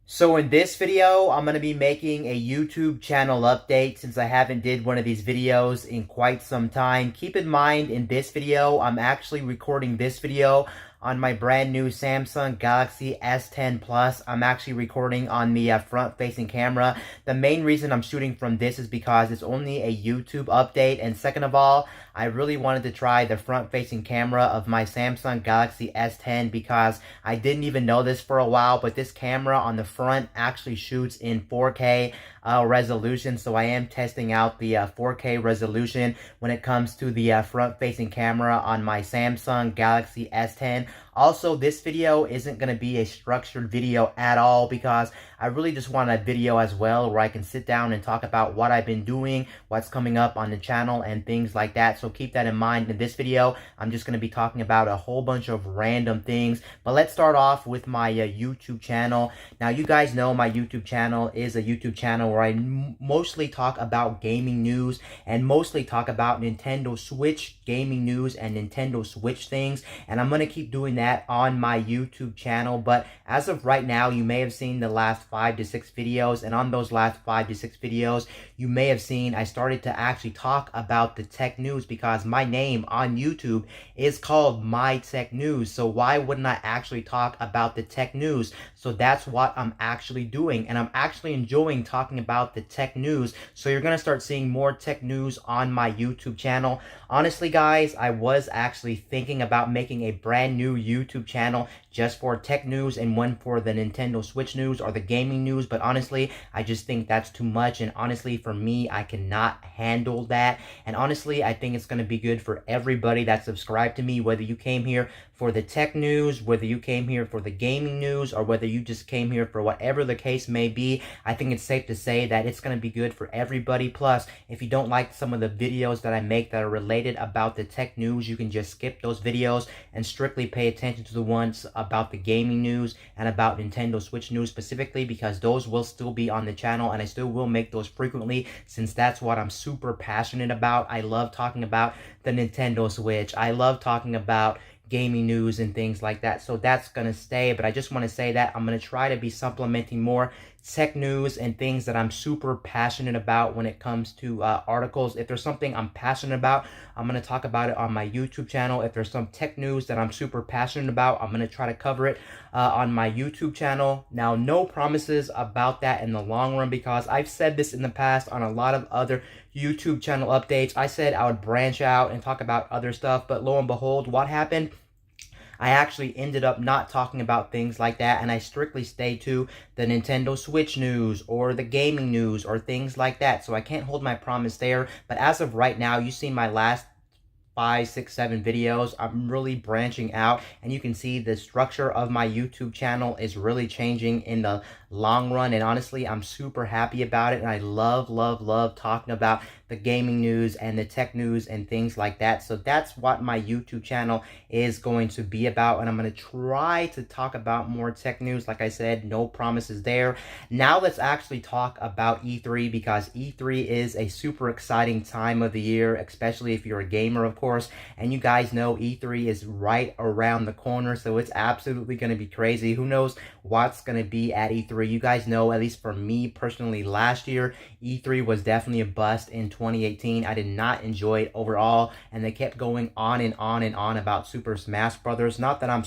So in this video, I'm going to be making a YouTube channel update since I haven't did one of these videos in quite some time. Keep in mind, in this video, I'm actually recording this video on my brand new Samsung Galaxy S10 Plus. I'm actually recording on the front-facing camera. The main reason I'm shooting from this is because it's only a YouTube update, and second of all, I really wanted to try the front-facing camera of my Samsung Galaxy S10 because I didn't even know this for a while, but this camera on the front actually shoots in 4K resolution, so I am testing out the 4K resolution when it comes to the front-facing camera on my Samsung Galaxy S10. Also, this video isn't going to be a structured video at all because I really just want a video as well where I can sit down and talk about what I've been doing, what's coming up on the channel, and things like that. So keep that in mind. In this video, I'm just going to be talking about a whole bunch of random things. But let's start off with my YouTube channel. Now, you guys know my YouTube channel is a YouTube channel where I mostly talk about gaming news and mostly talk about Nintendo Switch gaming news and Nintendo Switch things. And I'm going to keep doing that on my YouTube channel. But as of right now, you may have seen the last 5 to 6 videos, and on those last 5 to 6 videos, you may have seen I started to actually talk about the tech news because my name on YouTube is called My Tech News. So why wouldn't I actually talk about the tech news? So that's what I'm actually doing, and I'm actually enjoying talking about the tech news. So you're gonna start seeing more tech news on my YouTube channel. Honestly, guys, I was actually thinking about making a brand new YouTube channel just for tech news and one for the Nintendo Switch news or the gaming news, but honestly, I just think that's too much, and honestly, for me, I cannot handle that. And honestly, I think it's going to be good for everybody that subscribed to me, whether you came here for the tech news, whether you came here for the gaming news, or whether you just came here for whatever the case may be. I think it's safe to say that it's going to be good for everybody. Plus, if you don't like some of the videos that I make that are related about the tech news, you can just skip those videos and strictly pay attention to the ones about the gaming news and about Nintendo Switch news specifically, because those will still be on the channel and I still will make those frequently since that's what I'm super passionate about. I love talking about the Nintendo Switch. I love talking about gaming news and things like that, so that's gonna stay. But I just want to say that I'm gonna try to be supplementing more tech news and things that I'm super passionate about when it comes to articles. If there's something I'm passionate about, I'm going to talk about it on my YouTube channel. If there's some tech news that I'm super passionate about, I'm going to try to cover it on my YouTube channel. Now, no promises about that in the long run, because I've said this in the past on a lot of other YouTube channel updates. I said I would branch out and talk about other stuff, but lo and behold, what happened? I actually ended up not talking about things like that, and I strictly stay to the Nintendo Switch news or the gaming news or things like that. So I can't hold my promise there. But as of right now, you've seen my last 5, 6, 7 videos. I'm really branching out, and you can see the structure of my YouTube channel is really changing in the long run, and honestly, I'm super happy about it, and I love talking about the gaming news and the tech news and things like that. So that's what my YouTube channel is going to be about, and I'm going to try to talk about more tech news. Like I said, no promises there. Now let's actually talk about E3, because E3 is a super exciting time of the year, especially if you're a gamer, of course, and you guys know E3 is right around the corner, so it's absolutely going to be crazy. Who knows what's going to be at E3? You guys know, at least for me personally, last year, E3 was definitely a bust in 2018. I did not enjoy it overall, and they kept going on and on and on about Super Smash Brothers. Not that I'm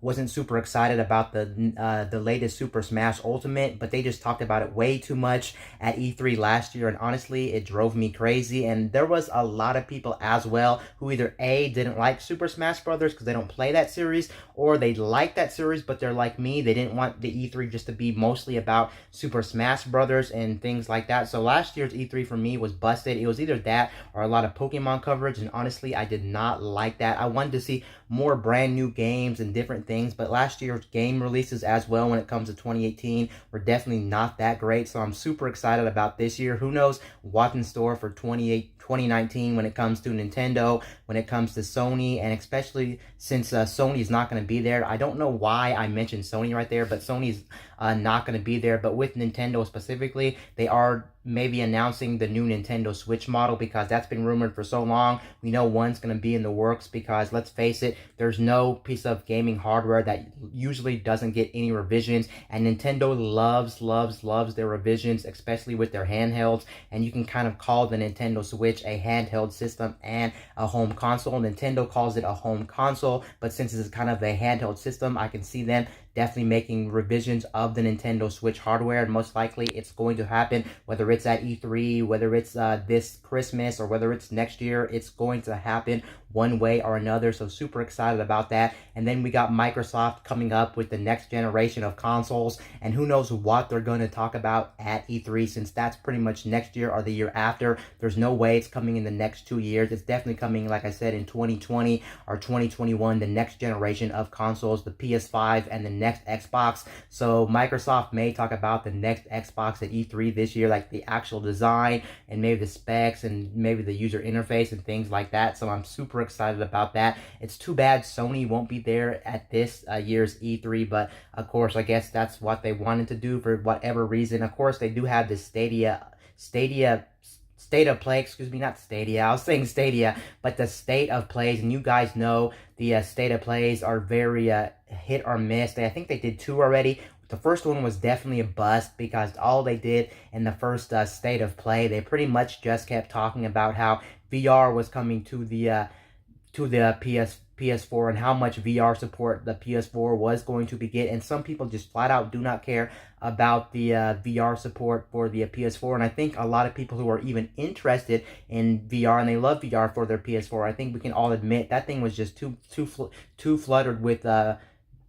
wasn't super excited about the latest Super Smash Ultimate, but they just talked about it way too much at E3 last year, and honestly, it drove me crazy. And there was a lot of people as well who either A, didn't like Super Smash Brothers because they don't play that series, or they like that series, but they're like me, they didn't want the E3 just to be mostly about Super Smash Brothers and things like that. So last year's E3 for me was busted. It was either that or a lot of Pokemon coverage, and honestly, I did not like that. I wanted to see more brand new games and different things, but last year's game releases as well when it comes to 2018 were definitely not that great. So I'm super excited about this year. Who knows what's in store for 2019 when it comes to Nintendo, when it comes to Sony, and especially since Sony's not going to be there. I don't know why I mentioned Sony right there, but Sony's not going to be there. But with Nintendo specifically, they are maybe announcing the new Nintendo Switch model, because that's been rumored for so long. We know one's going to be in the works because, let's face it, there's no piece of gaming hardware that usually doesn't get any revisions, and Nintendo loves their revisions, especially with their handhelds, and you can kind of call the Nintendo Switch a handheld system and a home console. Nintendo calls it a home console, but since it's kind of a handheld system, I can see them definitely making revisions of the Nintendo Switch hardware, and most likely it's going to happen, whether it's at E3, whether it's this Christmas, or whether it's next year. It's going to happen one way or another, so super excited about that. And then we got Microsoft coming up with the next generation of consoles, and who knows what they're going to talk about at E3, since that's pretty much next year or the year after. There's no way it's coming in the next 2 years. It's definitely coming, like I said, in 2020 or 2021, the next generation of consoles, the PS5 and the next Xbox. So Microsoft may talk about the next Xbox at E3 this year, like the actual design and maybe the specs and maybe the user interface and things like that. So I'm super excited about that. It's too bad Sony won't be there at this year's E3, but of course, I guess that's what they wanted to do for whatever reason. Of course, they do have this State of Play, excuse me, not Stadia, I was saying Stadia, but the State of Plays, and you guys know the State of Plays are very hit or miss. I think they did 2 already. The first one was definitely a bust, because all they did in the first State of Play, they pretty much just kept talking about how VR was coming to the PS4 and how much VR support the PS4 was going to get, and some people just flat out do not care about the VR support for the PS4, and I think a lot of people who are even interested in VR and they love VR for their PS4, I think we can all admit that thing was just too flooded with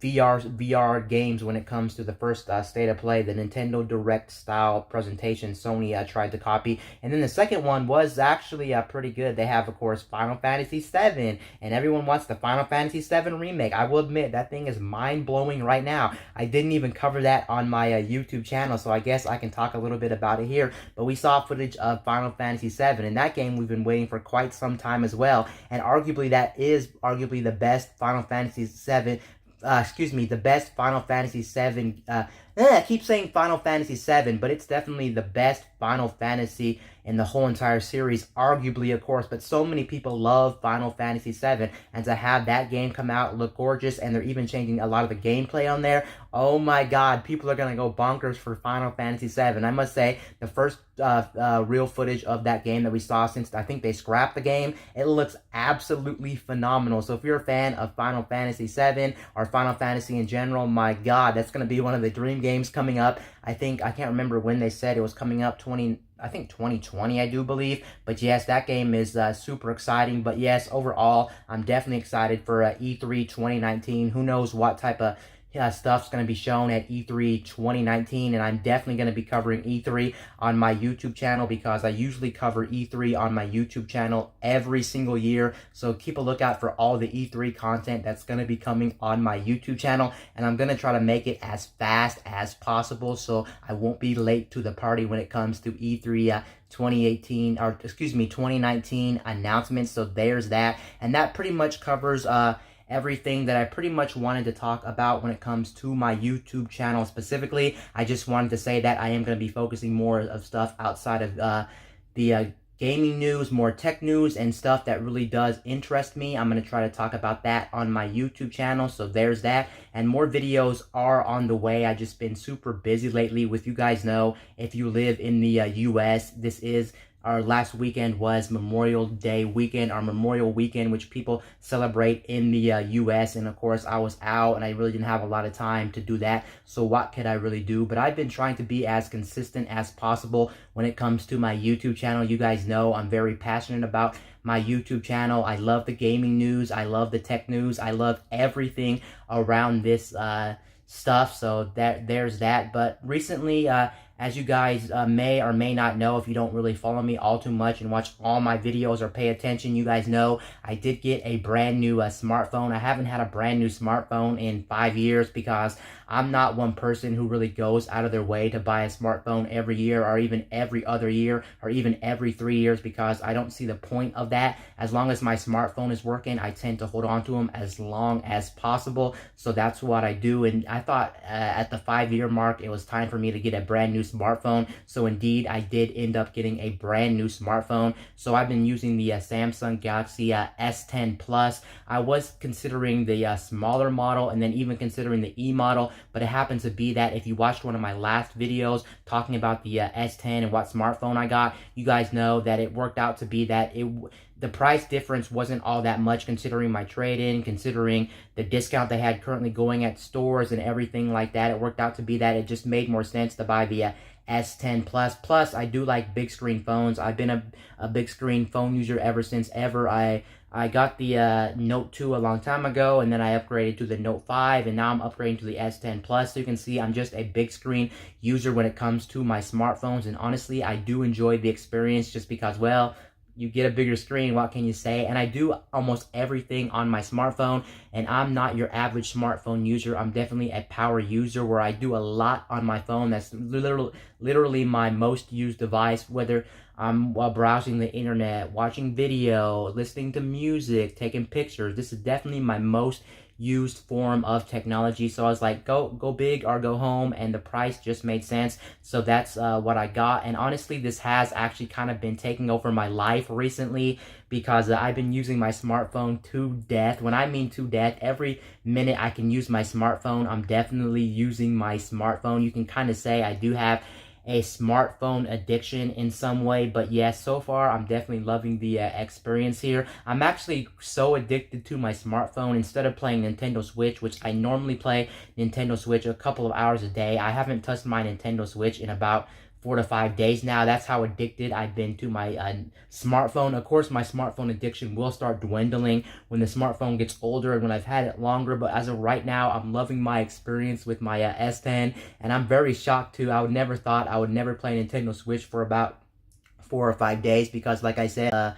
VR games when it comes to the first State of Play, the Nintendo Direct style presentation Sony tried to copy. And then the second one was actually pretty good. They have, of course, Final Fantasy VII, and everyone wants the Final Fantasy VII remake. I will admit, that thing is mind-blowing right now. I didn't even cover that on my YouTube channel, so I guess I can talk a little bit about it here. But we saw footage of Final Fantasy VII, and that game we've been waiting for quite some time as well. And arguably, that is arguably the best Final Fantasy VII the best Final Fantasy VII. I keep saying Final Fantasy VII, but it's definitely the best Final Fantasy in the whole entire series, arguably, of course. But so many people love Final Fantasy VII, and to have that game come out, look gorgeous, and they're even changing a lot of the gameplay on there. Oh my God, people are gonna go bonkers for Final Fantasy VII. I must say, the first real footage of that game that we saw, since I think they scrapped the game, it looks absolutely phenomenal. So if you're a fan of Final Fantasy VII or Final Fantasy in general, my God, that's gonna be one of the dream games coming up. I can't remember when they said it was coming up, 2020, I do believe. But yes, that game is super exciting. But yes, overall, I'm definitely excited for E3 2019. Who knows what type of stuff's going to be shown at E3 2019, and I'm definitely going to be covering E3 on my YouTube channel, because I usually cover E3 on my YouTube channel every single year. So keep a lookout for all the E3 content that's going to be coming on my YouTube channel, and I'm going to try to make it as fast as possible so I won't be late to the party when it comes to E3 2019 announcements. So there's that, and that pretty much covers everything that I pretty much wanted to talk about when it comes to my YouTube channel specifically. I just wanted to say that I am going to be focusing more of stuff outside of the gaming news, more tech news, and stuff that really does interest me. I'm going to try to talk about that on my YouTube channel, so there's that. And more videos are on the way. I've just been super busy lately. With you guys know, if you live in the US, this is our last weekend was Memorial Day weekend, our Memorial weekend, which people celebrate in the US. And of course, I was out and I really didn't have a lot of time to do that. So what could I really do? But I've been trying to be as consistent as possible when it comes to my YouTube channel. You guys know I'm very passionate about my YouTube channel. I love the gaming news. I love the tech news. I love everything around this stuff. So there's that. But recently, as you guys may or may not know, if you don't really follow me all too much and watch all my videos or pay attention, you guys know I did get a brand new smartphone. I haven't had a brand new smartphone in 5 years, because I'm not one person who really goes out of their way to buy a smartphone every year, or even every other year, or even every 3 years, because I don't see the point of that. As long as my smartphone is working, I tend to hold on to them as long as possible. So that's what I do. And I thought at the 5-year mark, it was time for me to get a brand new smartphone. So indeed, I did end up getting a brand new smartphone. So I've been using the Samsung Galaxy S10 Plus. I was considering the smaller model and then even considering the E model, but it happens to be that if you watched one of my last videos talking about the S10 and what smartphone I got, you guys know that it worked out to be that the price difference wasn't all that much considering my trade-in, considering the discount they had currently going at stores and everything like that. It worked out to be that it just made more sense to buy the S10 Plus. Plus, I do like big screen phones. I've been a big screen phone user ever since ever. I got the Note 2 a long time ago, and then I upgraded to the Note 5, and now I'm upgrading to the S10 Plus. So you can see I'm just a big screen user when it comes to my smartphones, and honestly, I do enjoy the experience just because, well, you get a bigger screen, what can you say? And I do almost everything on my smartphone, and I'm not your average smartphone user. I'm definitely a power user where I do a lot on my phone. That's literally my most used device, whether I'm browsing the internet, watching video, listening to music, taking pictures. This is definitely my most used form of technology. So I was like, go big or go home, and the price just made sense. So that's what I got. And honestly, this has actually kind of been taking over my life recently because I've been using my smartphone to death. When I mean to death, every minute I can use my smartphone, I'm definitely using my smartphone. You can kind of say I do have a smartphone addiction in some way, but yes, so far I'm definitely loving the experience here. I'm actually so addicted to my smartphone. Instead of playing Nintendo Switch, which I normally play Nintendo Switch a couple of hours a day, I haven't touched my Nintendo Switch in about 4 to 5 days now. That's how addicted I've been to my smartphone. Of course, my smartphone addiction will start dwindling when the smartphone gets older and when I've had it longer, but as of right now, I'm loving my experience with my S10, and I'm very shocked too. I would never thought I would never play Nintendo Switch for about 4 or 5 days because, like I said,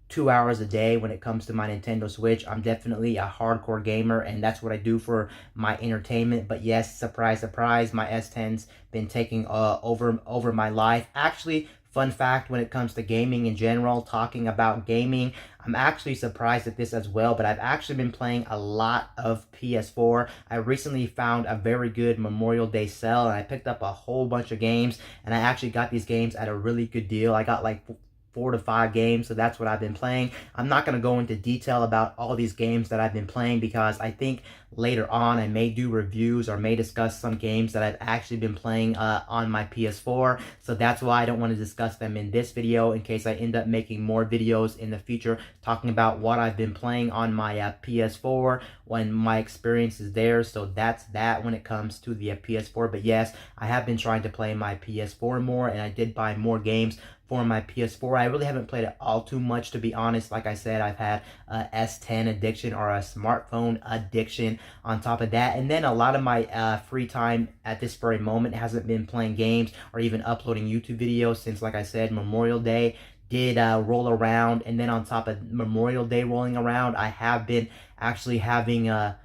2 hours a day when it comes to my Nintendo Switch. I'm definitely a hardcore gamer, and that's what I do for my entertainment. But yes, surprise, surprise, my S10's been taking over my life. Actually, fun fact when it comes to gaming in general, talking about gaming, I'm actually surprised at this as well, but I've actually been playing a lot of PS4. I recently found a very good Memorial Day sale, and I picked up a whole bunch of games, and I actually got these games at a really good deal. I got like 4 to 5 games, so that's what I've been playing. I'm not going to go into detail about all these games that I've been playing because I think later on I may do reviews or may discuss some games that I've actually been playing on my PS4, so that's why I don't want to discuss them in this video in case I end up making more videos in the future talking about what I've been playing on my PS4 when my experience is there. So that's that when it comes to the PS4. But yes, I have been trying to play my PS4 more, and I did buy more games for my PS4. I really haven't played it all too much, to be honest. Like I said, I've had a S10 addiction or a smartphone addiction on top of that. And then a lot of my free time at this very moment hasn't been playing games or even uploading YouTube videos since, like I said, Memorial Day did roll around. And then on top of Memorial Day rolling around, I have been actually having to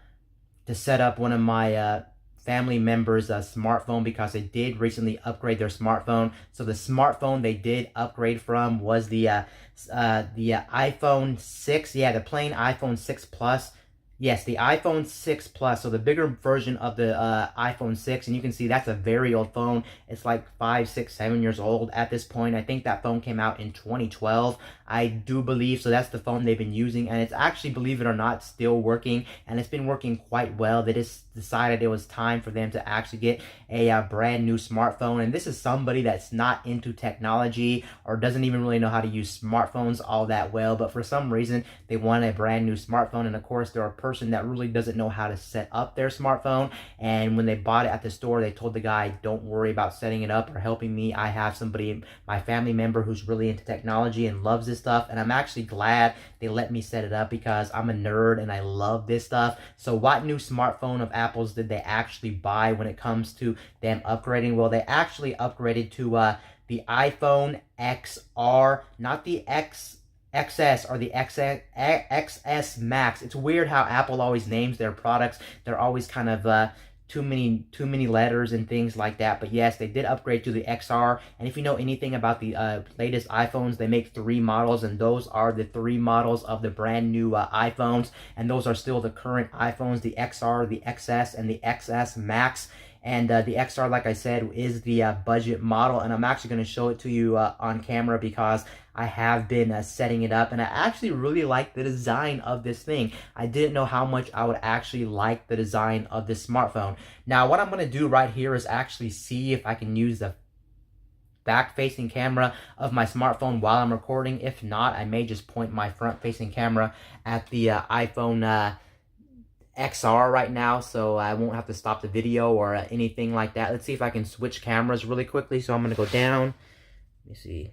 set up one of my family members' smartphone because they did recently upgrade their smartphone. So the smartphone they did upgrade from was the iPhone 6. Yeah, the plain iPhone 6 Plus. Yes, the iPhone 6 Plus, so the bigger version of the iPhone 6, and you can see that's a very old phone. It's like 5, 6, 7 years old at this point. I think that phone came out in 2012, I do believe, so that's the phone they've been using, and it's actually, believe it or not, still working, and it's been working quite well. They just decided it was time for them to actually get a brand new smartphone, and this is somebody that's not into technology or doesn't even really know how to use smartphones all that well, but for some reason, they want a brand new smartphone, and of course, they're a person that really doesn't know how to set up their smartphone, and when they bought it at the store, they told the guy, don't worry about setting it up or helping me. I have somebody, my family member, who's really into technology and loves this stuff, and I'm actually glad they let me set it up because I'm a nerd and I love this stuff. So what new smartphone of Apple's did they actually buy when it comes to them upgrading? Well, they actually upgraded to the iPhone XR, not the XS or the XS Max. It's weird how Apple always names their products. They're always kind of too many letters and things like that. But yes, they did upgrade to the XR. And if you know anything about the latest iPhones, they make 3 models, and those are the 3 models of the brand new iPhones. And those are still the current iPhones: the XR, the XS, and the XS Max. And the XR, like I said, is the budget model, and I'm actually going to show it to you on camera because I have been setting it up, and I actually really like the design of this thing. I didn't know how much I would actually like the design of this smartphone. Now, what I'm going to do right here is actually see if I can use the back-facing camera of my smartphone while I'm recording. If not, I may just point my front-facing camera at the iPhone XR right now, so I won't have to stop the video or anything like that. Let's see if I can switch cameras really quickly. So I'm going to go down. Let me see.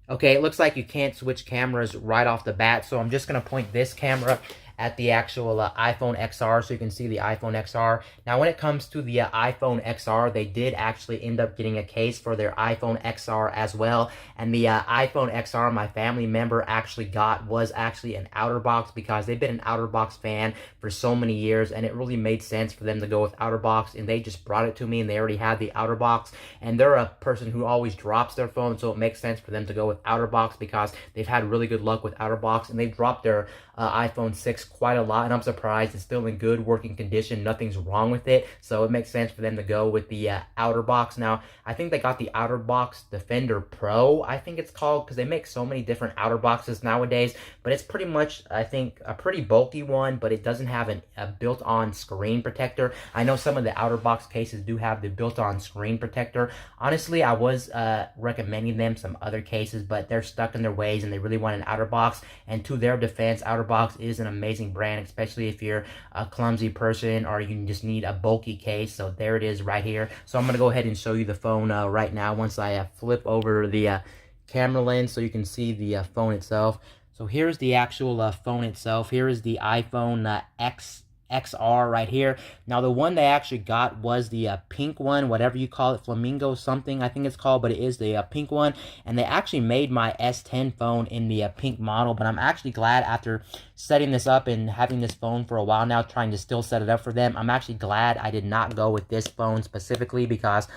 Okay, it looks like you can't switch cameras right off the bat, so I'm just going to point this camera at the actual iPhone XR so you can see the iPhone XR. Now, when it comes to the iPhone XR, they did actually end up getting a case for their iPhone XR as well. And the iPhone XR my family member actually got was actually an outer box because they've been an outer box fan for so many years, and it really made sense for them to go with outer box, and they just brought it to me and they already had the outer box. And they're a person who always drops their phone, so it makes sense for them to go with outer box because they've had really good luck with outer box, and they've dropped their iPhone 6 quite a lot, and I'm surprised it's still in good working condition. Nothing's wrong with it, so it makes sense for them to go with the outer box. Now, I think they got the outer box Defender Pro, I think it's called, because they make so many different outer boxes nowadays, but it's pretty much, I think, a pretty bulky one, but it doesn't have a built-on screen protector. I know some of the outer box cases do have the built-on screen protector. Honestly, I was recommending them some other cases, but they're stuck in their ways and they really want an outer box, and to their defense, outer box is an amazing brand, especially if you're a clumsy person or you just need a bulky case. So there it is right here. So I'm going to go ahead and show you the phone right now once I flip over the camera lens so you can see the phone itself. So here's the actual phone itself. Here is the iPhone XR right here. Now, the one they actually got was the pink one, whatever you call it, flamingo something I think it's called, but it is the pink one. And they actually made my S10 phone in the pink model, but I'm actually glad after setting this up and having this phone for a while now, trying to still set it up for them, I'm actually glad I did not go with this phone specifically because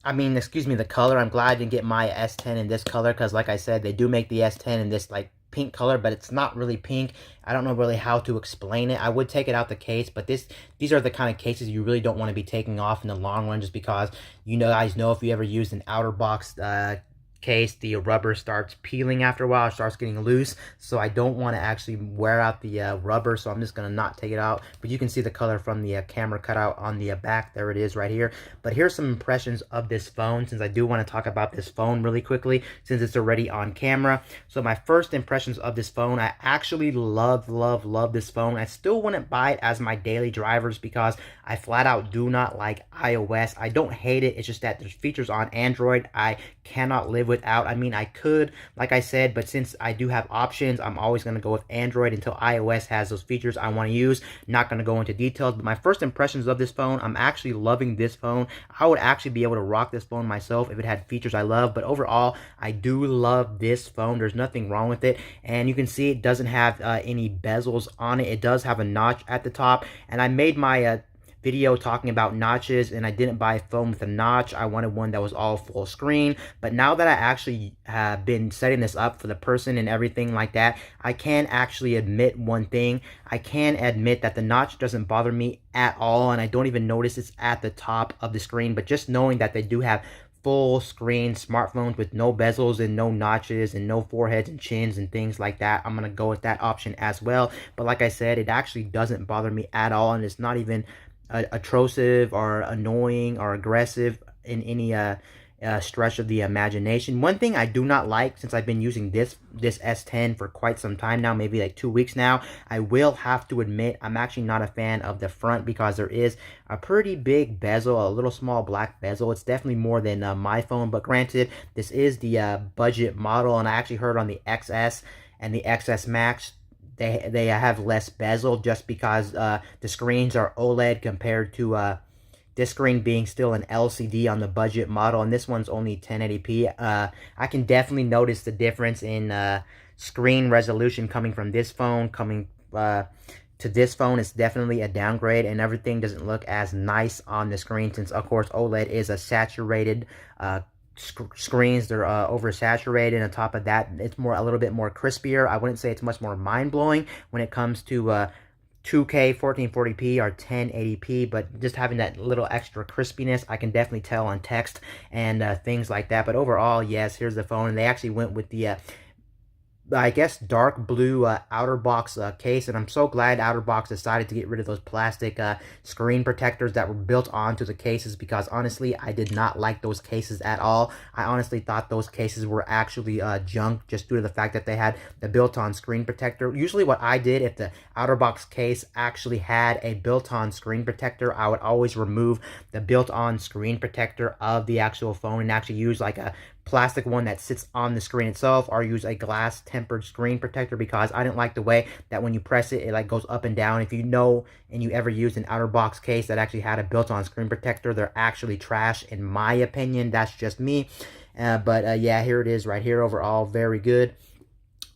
I mean, excuse me, the color. I'm glad I didn't get my S10 in this color because, like I said, they do make the S10 in this, like, pink color, but it's not really pink. I don't know really how to explain it. I would take it out the case, but these are the kind of cases you really don't want to be taking off in the long run, just because you guys know if you ever used an outer box case, the rubber starts peeling after a while, it starts getting loose, so I don't want to actually wear out the rubber, so I'm just going to not take it out. But you can see the color from the camera cutout on the back. There it is right here. But here's some impressions of this phone, since I do want to talk about this phone really quickly since it's already on camera. So my first impressions of this phone, I actually love this phone. I still wouldn't buy it as my daily drivers because I flat out do not like iOS. I don't hate it, it's just that there's features on Android I cannot live without. I mean, I could, like I said, but since I do have options, I'm always going to go with Android until iOS has those features I want to use. Not going to go into details, but my first impressions of this phone, I'm actually loving this phone. I would actually be able to rock this phone myself if it had features I love, but overall, I do love this phone. There's nothing wrong with it, and you can see it doesn't have any bezels on it. It does have a notch at the top, and I made my video talking about notches, and I didn't buy a phone with a notch. I wanted one that was all full screen. But now that I actually have been setting this up for the person and everything like that, I can actually admit one thing. I can admit that the notch doesn't bother me at all, and I don't even notice it's at the top of the screen. But just knowing that they do have full screen smartphones with no bezels and no notches and no foreheads and chins and things like that, I'm gonna go with that option as well. But like I said, it actually doesn't bother me at all, and it's not even atrocious or annoying or aggressive in any stretch of the imagination. One thing I do not like, since I've been using this S10 for quite some time now, maybe like 2 weeks now, I will have to admit I'm actually not a fan of the front because there is a pretty big bezel, a little small black bezel. It's definitely more than my phone, but granted, this is the budget model, and I actually heard on the XS and the XS Max they have less bezel just because the screens are OLED compared to this screen being still an LCD on the budget model, and this one's only 1080p. I can definitely notice the difference in screen resolution coming from this phone coming to this phone. It's definitely a downgrade, and everything doesn't look as nice on the screen since, of course, OLED is a saturated screens. They're oversaturated, and on top of that, it's a little bit more crispier. I wouldn't say it's much more mind-blowing when it comes to 2K 1440p or 1080p, but just having that little extra crispiness, I can definitely tell on text and things like that. But overall, yes, here's the phone. And they actually went with the I guess dark blue outer box case, and I'm so glad OtterBox decided to get rid of those plastic screen protectors that were built onto the cases, because honestly I did not like those cases at all. I honestly thought those cases were actually junk, just due to the fact that they had the built-on screen protector. Usually what I did, if the OtterBox case actually had a built-on screen protector, I would always remove the built-on screen protector of the actual phone and actually use like a plastic one that sits on the screen itself, or use a glass tempered screen protector, because I didn't like the way that when you press it, it like goes up and down. If you know and you ever used an OtterBox case that actually had a built-on screen protector, they're actually trash in my opinion. That's just me. But yeah, here it is right here. Overall, very good.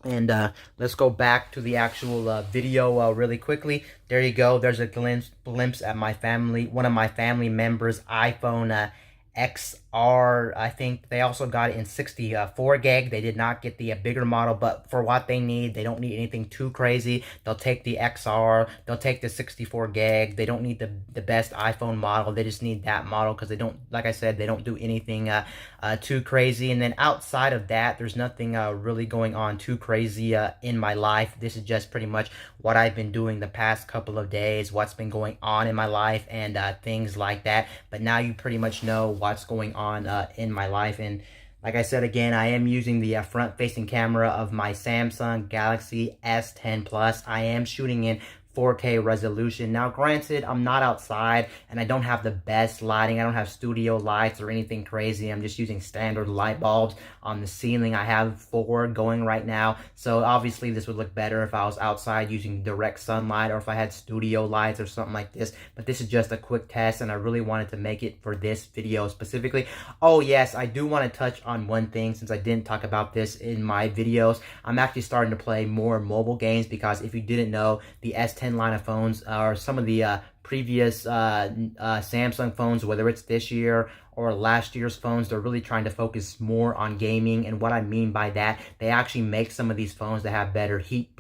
And let's go back to the actual video really quickly. There you go. There's a glimpse at one of my family members' iPhone XR. I think they also got it in 64 gig. They did not get the bigger model, but for what they need, they don't need anything too crazy. They'll take the XR, they'll take the 64 gig. They don't need the best iPhone model. They just need that model, because they don't, like I said, they don't do anything too crazy. And then outside of that, there's nothing really going on too crazy in my life. This is just pretty much what I've been doing the past couple of days, what's been going on in my life, and things like that. But now you pretty much know what's going on in my life. And like I said again, I am using the front-facing camera of my Samsung Galaxy S10 Plus. I am shooting in 4K resolution. Now, granted, I'm not outside and I don't have the best lighting. I don't have studio lights or anything crazy. I'm just using standard light bulbs on the ceiling. I have 4 going right now. So obviously this would look better if I was outside using direct sunlight, or if I had studio lights or something like this. But this is just a quick test, and I really wanted to make it for this video specifically. Oh yes, I do want to touch on one thing, since I didn't talk about this in my videos. I'm actually starting to play more mobile games, because if you didn't know, the S10 line of phones are some of the previous Samsung phones, whether it's this year or last year's phones. They're really trying to focus more on gaming. And what I mean by that, they actually make some of these phones that have better heat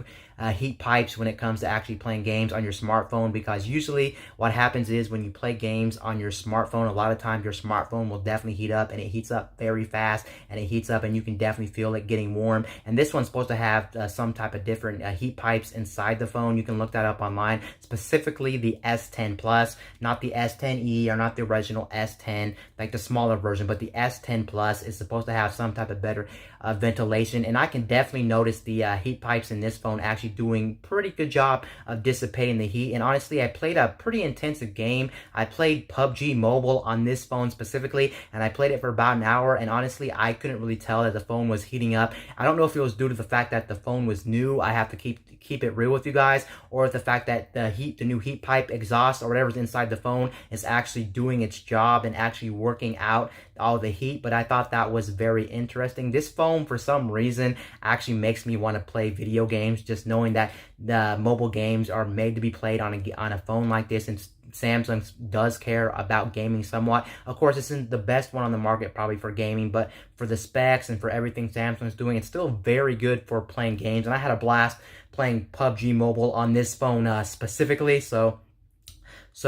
pipes when it comes to actually playing games on your smartphone, because usually what happens is when you play games on your smartphone, a lot of times your smartphone will definitely heat up, and it heats up very fast, and it heats up and you can definitely feel it getting warm. And this one's supposed to have some type of different heat pipes inside the phone. You can look that up online, specifically the S10 Plus, not the S10e or not the original S10, like the smaller version, but the S10 Plus is supposed to have some type of better ventilation. And I can definitely notice the heat pipes in this phone actually doing pretty good job of dissipating the heat. And honestly, I played a pretty intensive game. I played PUBG Mobile on this phone specifically, and I played it for about an hour, and honestly, I couldn't really tell that the phone was heating up. I don't know if it was due to the fact that the phone was new. I have to keep it real with you guys, or the fact that the new heat pipe exhaust or whatever's inside the phone is actually doing its job and actually working out all the heat. But I thought that was very interesting. This phone, for some reason, actually makes me want to play video games, just knowing that the mobile games are made to be played on a phone like this, and Samsung does care about gaming somewhat. Of course, this isn't the best one on the market probably for gaming, but for the specs and for everything Samsung's doing, it's still very good for playing games. And I had a blast playing PUBG Mobile on this phone specifically. So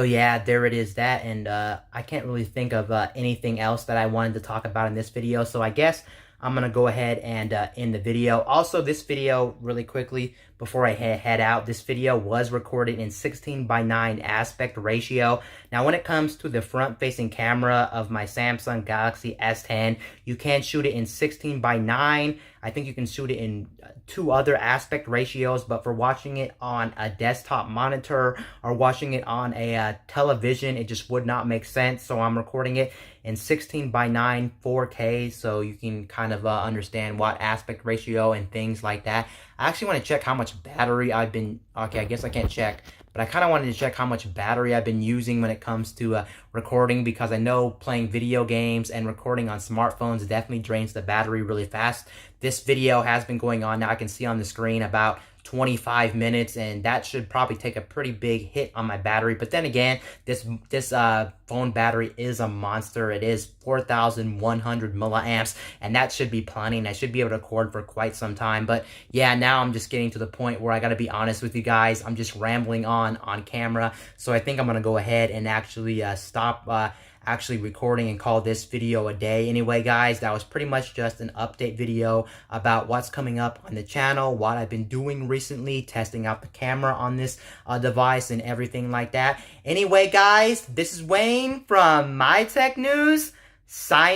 yeah, there it is, that. And I can't really think of anything else that I wanted to talk about in this video. So I guess I'm going to go ahead and end the video. Also, this video, really quickly, before I head out, this video was recorded in 16:9 aspect ratio. Now, when it comes to the front-facing camera of my Samsung Galaxy S10, you can shoot it in 16:9. I think you can shoot it in 2 other aspect ratios, but for watching it on a desktop monitor or watching it on a television, it just would not make sense. So I'm recording it in 16:9 4K, so you can kind of understand what aspect ratio and things like that. I actually want to check how much battery I've been, okay, I guess I can't check, but I kind of wanted to check how much battery I've been using when it comes to recording, because I know playing video games and recording on smartphones definitely drains the battery really fast. This video has been going on now, I can see on the screen, about 25 minutes, and that should probably take a pretty big hit on my battery. But then again, this phone battery is a monster. It is 4,100 milliamps, and that should be plenty, and I should be able to record for quite some time. But yeah, now I'm just getting to the point where I gotta be honest with you guys. I'm just rambling on camera, so I think I'm gonna go ahead and actually stop actually recording and call this video a day. Anyway, guys, that was pretty much just an update video about what's coming up on the channel, what I've been doing recently, testing out the camera on this device and everything like that. Anyway, guys, this is Wayne from My Tech News, signing